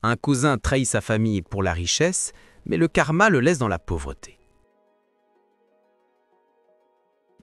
Un cousin trahit sa famille pour la richesse, mais le karma le laisse dans la pauvreté.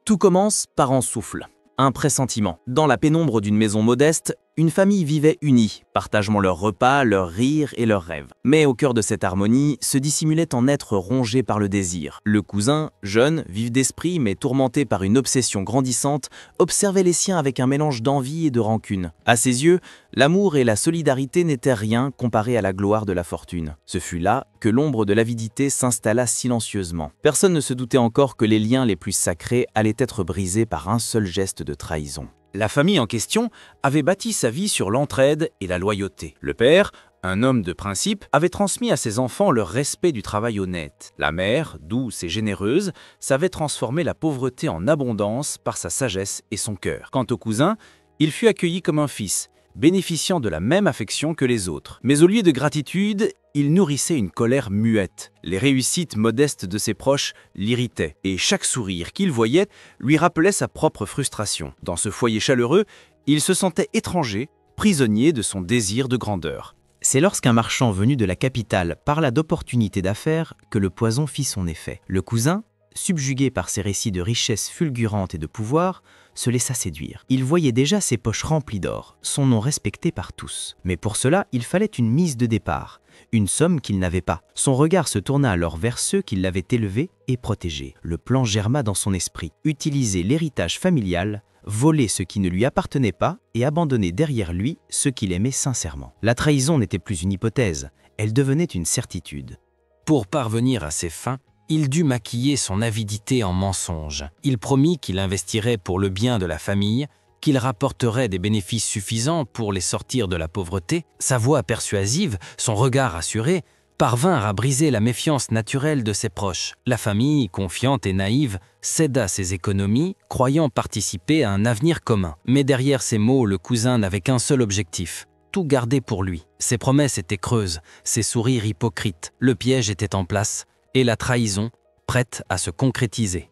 Tout commence par un souffle, un pressentiment. Dans la pénombre d'une maison modeste, une famille vivait unie, partageant leurs repas, leurs rires et leurs rêves. Mais au cœur de cette harmonie se dissimulait un être rongé par le désir. Le cousin, jeune, vif d'esprit mais tourmenté par une obsession grandissante, observait les siens avec un mélange d'envie et de rancune. À ses yeux, l'amour et la solidarité n'étaient rien comparé à la gloire de la fortune. Ce fut là que l'ombre de l'avidité s'installa silencieusement. Personne ne se doutait encore que les liens les plus sacrés allaient être brisés par un seul geste de trahison. La famille en question avait bâti sa vie sur l'entraide et la loyauté. Le père, un homme de principe, avait transmis à ses enfants le respect du travail honnête. La mère, douce et généreuse, savait transformer la pauvreté en abondance par sa sagesse et son cœur. Quant au cousin, il fut accueilli comme un fils, bénéficiant de la même affection que les autres. Mais au lieu de gratitude, il nourrissait une colère muette. Les réussites modestes de ses proches l'irritaient, et chaque sourire qu'il voyait lui rappelait sa propre frustration. Dans ce foyer chaleureux, il se sentait étranger, prisonnier de son désir de grandeur. C'est lorsqu'un marchand venu de la capitale parla d'opportunités d'affaires que le poison fit son effet. Le cousin, subjugué par ses récits de richesse fulgurante et de pouvoir, se laissa séduire. Il voyait déjà ses poches remplies d'or, son nom respecté par tous. Mais pour cela, il fallait une mise de départ, une somme qu'il n'avait pas. Son regard se tourna alors vers ceux qui l'avaient élevé et protégé. Le plan germa dans son esprit. Utiliser l'héritage familial, voler ce qui ne lui appartenait pas et abandonner derrière lui ceux qu'il aimait sincèrement. La trahison n'était plus une hypothèse, elle devenait une certitude. Pour parvenir à ses fins, il dut maquiller son avidité en mensonge. Il promit qu'il investirait pour le bien de la famille, qu'il rapporterait des bénéfices suffisants pour les sortir de la pauvreté. Sa voix persuasive, son regard assuré, parvinrent à briser la méfiance naturelle de ses proches. La famille, confiante et naïve, céda ses économies, croyant participer à un avenir commun. Mais derrière ces mots, le cousin n'avait qu'un seul objectif: tout garder pour lui. Ses promesses étaient creuses, ses sourires hypocrites. Le piège était en place, et la trahison, prête à se concrétiser.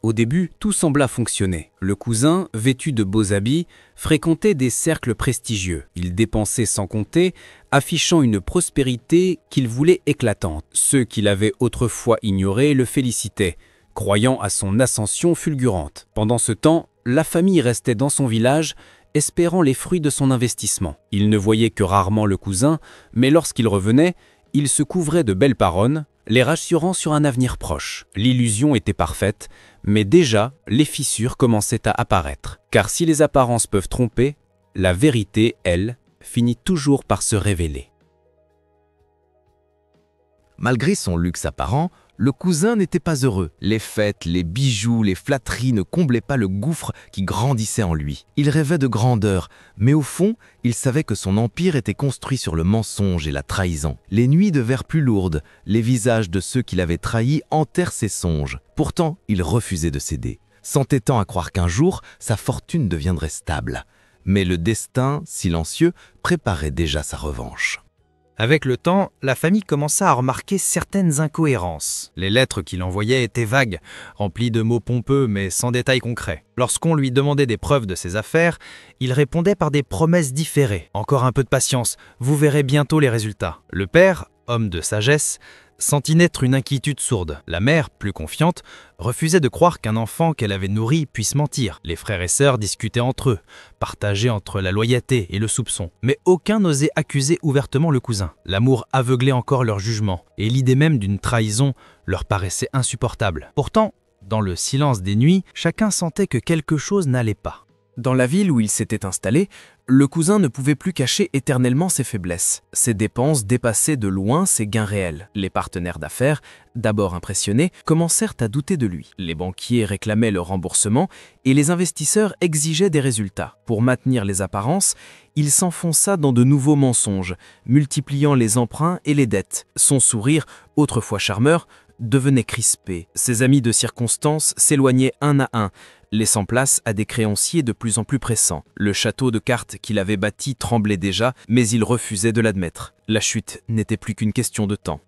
Au début, tout sembla fonctionner. Le cousin, vêtu de beaux habits, fréquentait des cercles prestigieux. Il dépensait sans compter, affichant une prospérité qu'il voulait éclatante. Ceux qui l'avaient autrefois ignoré le félicitaient, croyant à son ascension fulgurante. Pendant ce temps, la famille restait dans son village, espérant les fruits de son investissement. Il ne voyait que rarement le cousin, mais lorsqu'il revenait, il se couvrait de belles paroles, les rassurant sur un avenir proche. L'illusion était parfaite, mais déjà, les fissures commençaient à apparaître. Car si les apparences peuvent tromper, la vérité, elle, finit toujours par se révéler. Malgré son luxe apparent, le cousin n'était pas heureux. Les fêtes, les bijoux, les flatteries ne comblaient pas le gouffre qui grandissait en lui. Il rêvait de grandeur, mais au fond, il savait que son empire était construit sur le mensonge et la trahison. Les nuits devinrent plus lourdes, les visages de ceux qui l'avaient trahi hantèrent ses songes. Pourtant, il refusait de céder, s'entêtant à croire qu'un jour, sa fortune deviendrait stable. Mais le destin, silencieux, préparait déjà sa revanche. Avec le temps, la famille commença à remarquer certaines incohérences. Les lettres qu'il envoyait étaient vagues, remplies de mots pompeux mais sans détails concrets. Lorsqu'on lui demandait des preuves de ses affaires, il répondait par des promesses différées. « Encore un peu de patience, vous verrez bientôt les résultats. » Le père, homme de sagesse, sentit naître une inquiétude sourde. La mère, plus confiante, refusait de croire qu'un enfant qu'elle avait nourri puisse mentir. Les frères et sœurs discutaient entre eux, partagés entre la loyauté et le soupçon. Mais aucun n'osait accuser ouvertement le cousin. L'amour aveuglait encore leur jugement, et l'idée même d'une trahison leur paraissait insupportable. Pourtant, dans le silence des nuits, chacun sentait que quelque chose n'allait pas. Dans la ville où il s'était installé, le cousin ne pouvait plus cacher éternellement ses faiblesses. Ses dépenses dépassaient de loin ses gains réels. Les partenaires d'affaires, d'abord impressionnés, commencèrent à douter de lui. Les banquiers réclamaient le remboursement et les investisseurs exigeaient des résultats. Pour maintenir les apparences, il s'enfonça dans de nouveaux mensonges, multipliant les emprunts et les dettes. Son sourire, autrefois charmeur, devenait crispé. Ses amis de circonstance s'éloignaient un à un, laissant place à des créanciers de plus en plus pressants. Le château de cartes qu'il avait bâti tremblait déjà, mais il refusait de l'admettre. La chute n'était plus qu'une question de temps.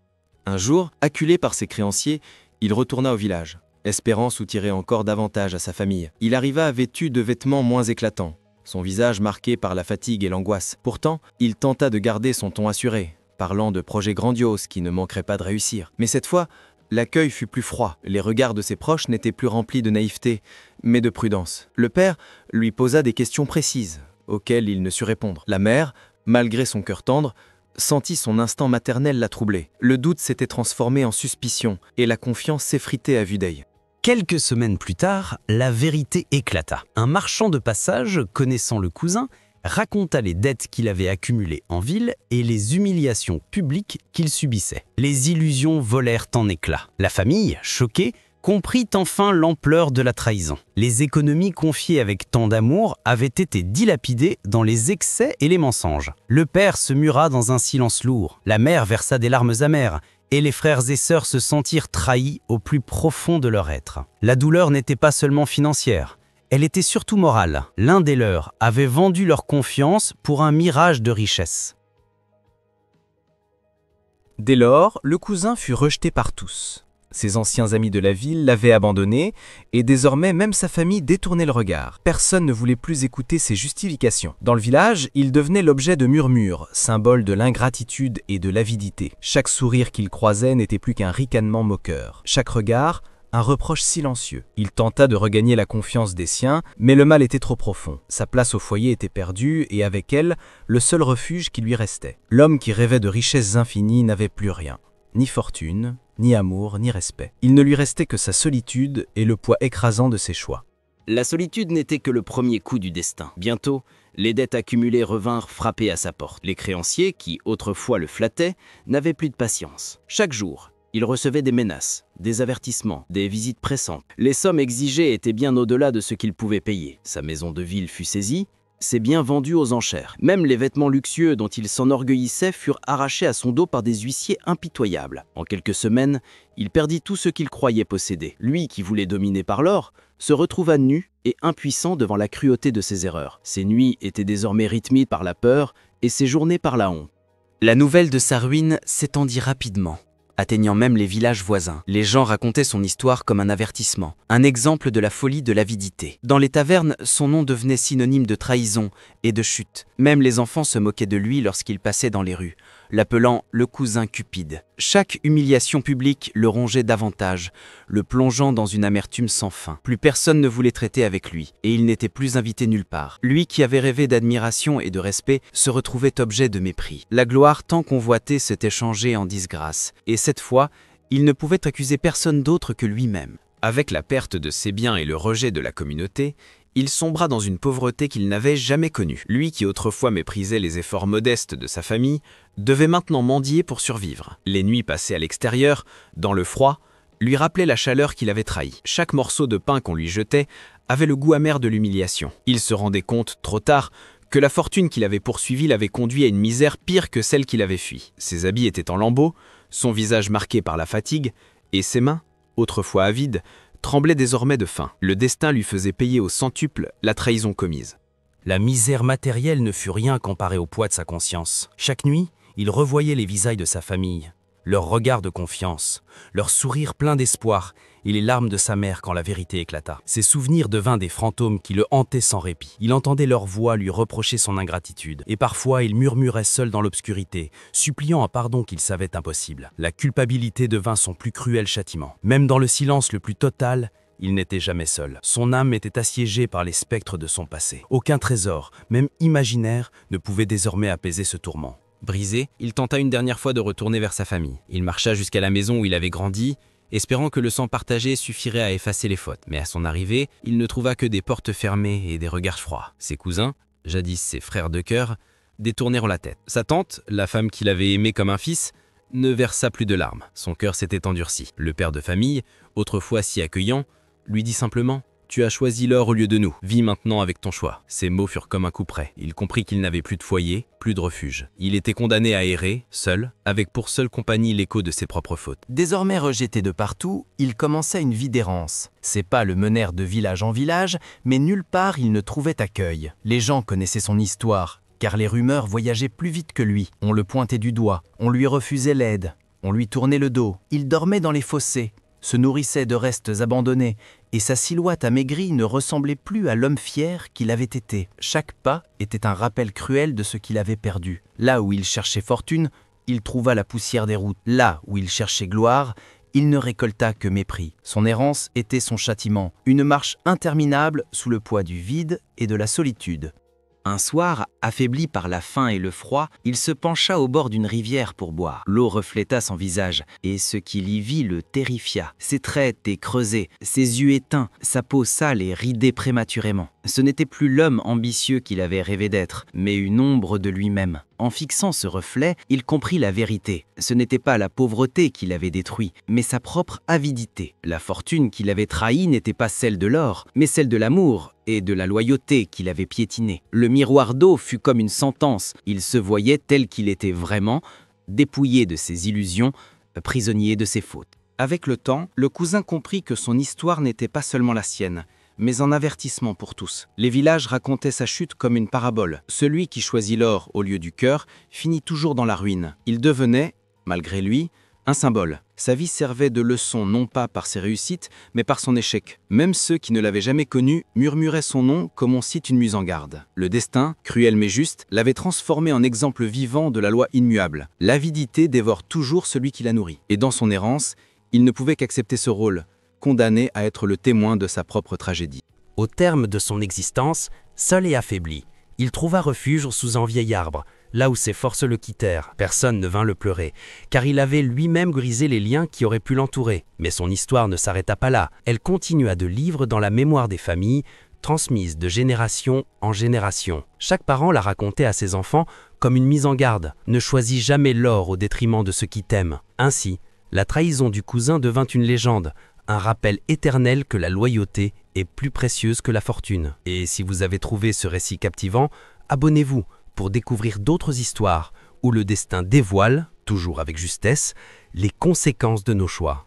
Un jour, acculé par ses créanciers, il retourna au village, espérant soutirer encore davantage à sa famille. Il arriva vêtu de vêtements moins éclatants, son visage marqué par la fatigue et l'angoisse. Pourtant, il tenta de garder son ton assuré, parlant de projets grandioses qui ne manqueraient pas de réussir. Mais cette fois, l'accueil fut plus froid. Les regards de ses proches n'étaient plus remplis de naïveté, mais de prudence. Le père lui posa des questions précises, auxquelles il ne sut répondre. La mère, malgré son cœur tendre, sentit son instinct maternel la troubler. Le doute s'était transformé en suspicion, et la confiance s'effritait à vue d'œil. Quelques semaines plus tard, la vérité éclata. Un marchand de passage, connaissant le cousin, raconta les dettes qu'il avait accumulées en ville et les humiliations publiques qu'il subissait. Les illusions volèrent en éclats. La famille, choquée, comprit enfin l'ampleur de la trahison. Les économies confiées avec tant d'amour avaient été dilapidées dans les excès et les mensonges. Le père se mura dans un silence lourd. La mère versa des larmes amères, et les frères et sœurs se sentirent trahis au plus profond de leur être. La douleur n'était pas seulement financière, elle était surtout morale. L'un des leurs avait vendu leur confiance pour un mirage de richesse. Dès lors, le cousin fut rejeté par tous. Ses anciens amis de la ville l'avaient abandonné, et désormais même sa famille détournait le regard. Personne ne voulait plus écouter ses justifications. Dans le village, il devenait l'objet de murmures, symbole de l'ingratitude et de l'avidité. Chaque sourire qu'il croisait n'était plus qu'un ricanement moqueur. Chaque regard, un reproche silencieux. Il tenta de regagner la confiance des siens, mais le mal était trop profond. Sa place au foyer était perdue, et avec elle, le seul refuge qui lui restait. L'homme qui rêvait de richesses infinies n'avait plus rien. Ni fortune, ni amour, ni respect. Il ne lui restait que sa solitude et le poids écrasant de ses choix. La solitude n'était que le premier coup du destin. Bientôt, les dettes accumulées revinrent frapper à sa porte. Les créanciers, qui autrefois le flattaient, n'avaient plus de patience. Chaque jour, il recevait des menaces, des avertissements, des visites pressantes. Les sommes exigées étaient bien au-delà de ce qu'il pouvait payer. Sa maison de ville fut saisie, ses biens vendus aux enchères. Même les vêtements luxueux dont il s'enorgueillissait furent arrachés à son dos par des huissiers impitoyables. En quelques semaines, il perdit tout ce qu'il croyait posséder. Lui, qui voulait dominer par l'or, se retrouva nu et impuissant devant la cruauté de ses erreurs. Ses nuits étaient désormais rythmées par la peur et ses journées par la honte. La nouvelle de sa ruine s'étendit rapidement, atteignant même les villages voisins. Les gens racontaient son histoire comme un avertissement, un exemple de la folie de l'avidité. Dans les tavernes, son nom devenait synonyme de trahison et de chute. Même les enfants se moquaient de lui lorsqu'il passait dans les rues, l'appelant le cousin cupide. Chaque humiliation publique le rongeait davantage, le plongeant dans une amertume sans fin. Plus personne ne voulait traiter avec lui, et il n'était plus invité nulle part. Lui qui avait rêvé d'admiration et de respect se retrouvait objet de mépris. La gloire tant convoitée s'était changée en disgrâce, et cette fois, il ne pouvait accuser personne d'autre que lui-même. Avec la perte de ses biens et le rejet de la communauté, il sombra dans une pauvreté qu'il n'avait jamais connue. Lui qui autrefois méprisait les efforts modestes de sa famille, devait maintenant mendier pour survivre. Les nuits passées à l'extérieur, dans le froid, lui rappelaient la chaleur qu'il avait trahie. Chaque morceau de pain qu'on lui jetait avait le goût amer de l'humiliation. Il se rendait compte, trop tard, que la fortune qu'il avait poursuivie l'avait conduit à une misère pire que celle qu'il avait fui. Ses habits étaient en lambeaux, son visage marqué par la fatigue, et ses mains, autrefois avides, tremblait désormais de faim. Le destin lui faisait payer au centuple la trahison commise. La misère matérielle ne fut rien comparée au poids de sa conscience. Chaque nuit, il revoyait les visages de sa famille, leurs regards de confiance, leurs sourires pleins d'espoir et les larmes de sa mère quand la vérité éclata. Ses souvenirs devinrent des fantômes qui le hantaient sans répit. Il entendait leur voix lui reprocher son ingratitude, et parfois il murmurait seul dans l'obscurité, suppliant un pardon qu'il savait impossible. La culpabilité devint son plus cruel châtiment. Même dans le silence le plus total, il n'était jamais seul. Son âme était assiégée par les spectres de son passé. Aucun trésor, même imaginaire, ne pouvait désormais apaiser ce tourment. Brisé, il tenta une dernière fois de retourner vers sa famille. Il marcha jusqu'à la maison où il avait grandi, espérant que le sang partagé suffirait à effacer les fautes. Mais à son arrivée, il ne trouva que des portes fermées et des regards froids. Ses cousins, jadis ses frères de cœur, détournèrent la tête. Sa tante, la femme qu'il avait aimée comme un fils, ne versa plus de larmes. Son cœur s'était endurci. Le père de famille, autrefois si accueillant, lui dit simplement « Tu as choisi l'or au lieu de nous. Vis maintenant avec ton choix. » Ces mots furent comme un coup près. Il comprit qu'il n'avait plus de foyer, plus de refuge. Il était condamné à errer, seul, avec pour seule compagnie l'écho de ses propres fautes. Désormais rejeté de partout, il commença une vie d'errance. Ses pas le menèrent de village en village, mais nulle part il ne trouvait accueil. Les gens connaissaient son histoire, car les rumeurs voyageaient plus vite que lui. On le pointait du doigt, on lui refusait l'aide, on lui tournait le dos. Il dormait dans les fossés, se nourrissait de restes abandonnés, et sa silhouette amaigrie ne ressemblait plus à l'homme fier qu'il avait été. Chaque pas était un rappel cruel de ce qu'il avait perdu. Là où il cherchait fortune, Il trouva la poussière des routes. Là où il cherchait gloire, il ne récolta que mépris. Son errance était son châtiment, une marche interminable sous le poids du vide et de la solitude. Un soir, affaibli par la faim et le froid, il se pencha au bord d'une rivière pour boire. L'eau refléta son visage, et ce qu'il y vit le terrifia. Ses traits étaient creusés, ses yeux éteints, sa peau sale et ridée prématurément. Ce n'était plus l'homme ambitieux qu'il avait rêvé d'être, mais une ombre de lui-même. En fixant ce reflet, il comprit la vérité. Ce n'était pas la pauvreté qui l'avait détruit, mais sa propre avidité. La fortune qu'il avait trahie n'était pas celle de l'or, mais celle de l'amour et de la loyauté qu'il avait piétinée. Le miroir d'eau fut comme une sentence. Il se voyait tel qu'il était vraiment, dépouillé de ses illusions, prisonnier de ses fautes. Avec le temps, le cousin comprit que son histoire n'était pas seulement la sienne, mais un avertissement pour tous. Les villages racontaient sa chute comme une parabole. Celui qui choisit l'or au lieu du cœur finit toujours dans la ruine. Il devenait, malgré lui, un symbole. Sa vie servait de leçon non pas par ses réussites, mais par son échec. Même ceux qui ne l'avaient jamais connu murmuraient son nom comme on cite une mise en garde. Le destin, cruel mais juste, l'avait transformé en exemple vivant de la loi immuable. L'avidité dévore toujours celui qui la nourrit. Et dans son errance, il ne pouvait qu'accepter ce rôle, condamné à être le témoin de sa propre tragédie. Au terme de son existence, seul et affaibli, il trouva refuge sous un vieil arbre, là où ses forces le quittèrent. Personne ne vint le pleurer, car il avait lui-même grisé les liens qui auraient pu l'entourer. Mais son histoire ne s'arrêta pas là. Elle continua de livre dans la mémoire des familles, transmise de génération en génération. Chaque parent la racontait à ses enfants comme une mise en garde. Ne choisis jamais l'or au détriment de ceux qui t'aiment. Ainsi, la trahison du cousin devint une légende, un rappel éternel que la loyauté est plus précieuse que la fortune. Et si vous avez trouvé ce récit captivant, abonnez-vous pour découvrir d'autres histoires où le destin dévoile, toujours avec justesse, les conséquences de nos choix.